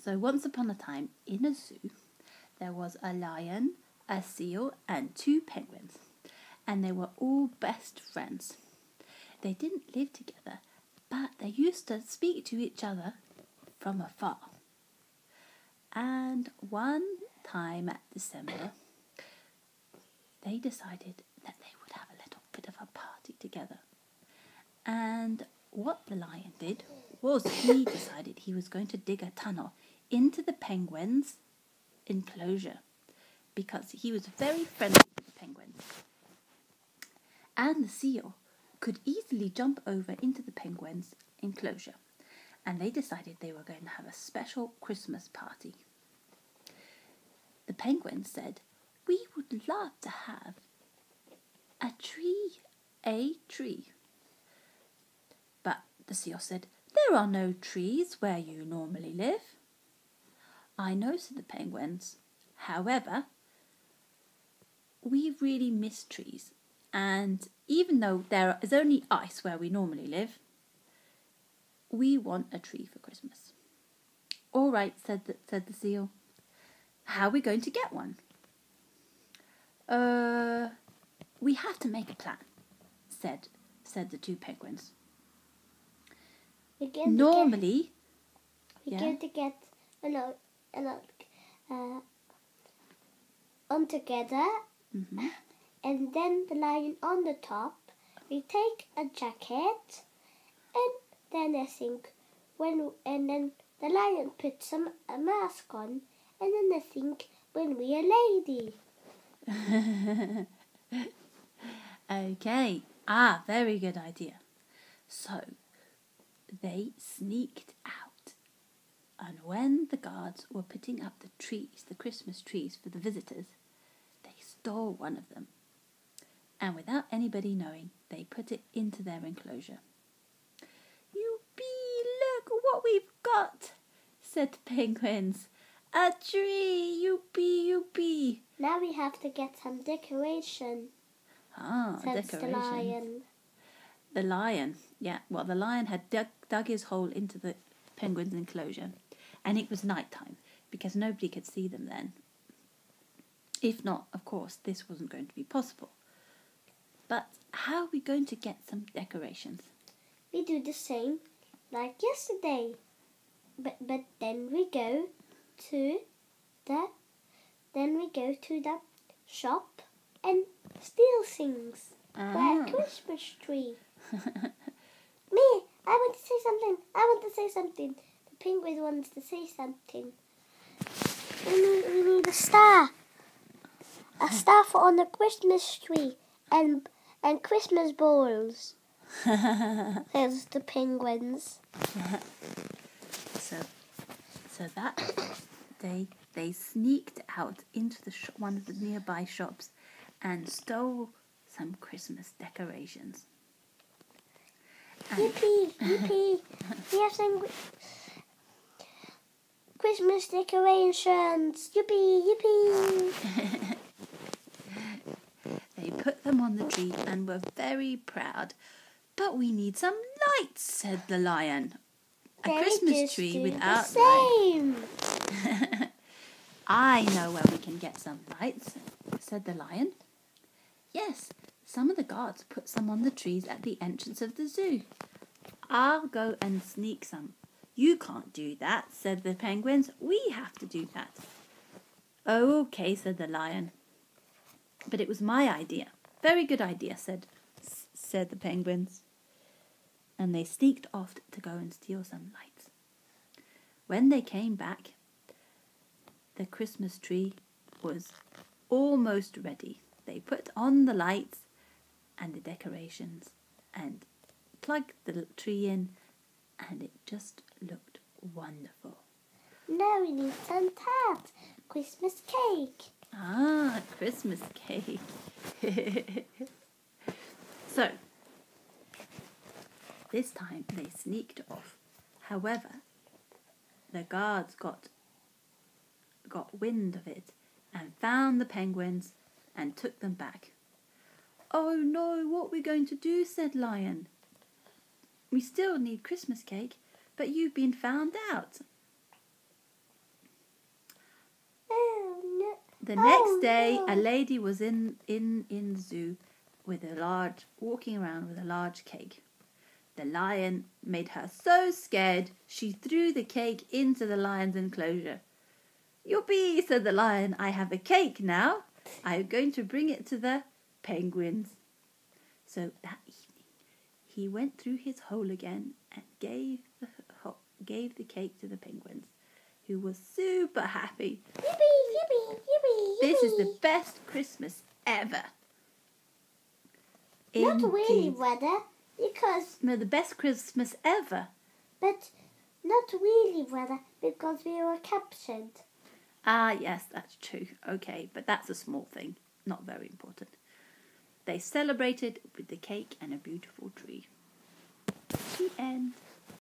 So once upon a time, in a zoo, there was a lion, a seal, and 2 penguins. And they were all best friends. They didn't live together, but they used to speak to each other from afar. And one time at December, they decided that they would have a little bit of a party together. And what the lion did was he decided he was going to dig a tunnel into the penguins' enclosure because he was very friendly with the penguins. And the seal could easily jump over into the penguins' enclosure. And they decided they were going to have a special Christmas party. The penguins said, "We would love to have a tree. But the seal said, "There are no trees where you normally live." "I know," said the penguins. "However, we really miss trees. And even though there is only ice where we normally live, we want a tree for Christmas." "All right," said the seal. "How are we going to get one?" We have to make a plan," said the 2 penguins. We're going to get on together, and then the lion on the top. We take a jacket, and then I think then the lion puts a mask on, and then I think when we are lady. Okay. Very good idea. So they sneaked out, and when the guards were putting up the trees, the Christmas trees for the visitors, they stole one of them, and without anybody knowing, they put it into their enclosure. "Youpee, look what we've got," said the penguins. "A tree, youpee, youpee." "Now we have to get some decoration," says the lion. The lion, the lion had dug his hole into the penguin's enclosure, and it was night time because nobody could see them then. If not, of course, this wasn't going to be possible. But how are we going to get some decorations? "We do the same like yesterday, but then we go to the shop and steal things for a Christmas tree." "Me, I want to say something. The penguin wants to say something. We need a star. A star for on the Christmas tree and Christmas balls," says the penguins. So that day they sneaked out into one of the nearby shops and stole some Christmas decorations. Yippee, yippee. We have some Christmas decorations. Yippee, yippee. They put them on the tree and were very proud. "But we need some lights," said the lion. "A Christmas tree without lights." "I know where we can get some lights," said the lion. "Yes, some of the guards put some on the trees at the entrance of the zoo. I'll go and sneak some." "You can't do that," said the penguins. "We have to do that." "Oh, okay," said the lion. "But it was my idea." "Very good idea," said the penguins. And they sneaked off to go and steal some lights. When they came back, the Christmas tree was almost ready. They put on the lights and the decorations and plugged the tree in, and it just looked wonderful. "Now we need some tart, Christmas cake." Christmas cake. So, this time they sneaked off. However, the guards got wind of it and found the penguins and took them back. "Oh no, what are we going to do?" said Lion. "We still need Christmas cake, but you've been found out." The next day, a lady was in the zoo walking around with a large cake. The lion made her so scared, she threw the cake into the lion's enclosure. "Yoppee," said the lion, "I have a cake now. I'm going to bring it to the penguins." So that evening, he went through his hole again and gave the cake to the penguins, who were super happy. Yippee, yippee, yippee, This is yippee. the best Christmas ever. Not really, Indeed. brother, because... No, the best Christmas ever. But not really, brother, because we were captured. Ah, yes, that's true. Okay, but that's a small thing. Not very important. They celebrated with the cake and a beautiful tree. The end.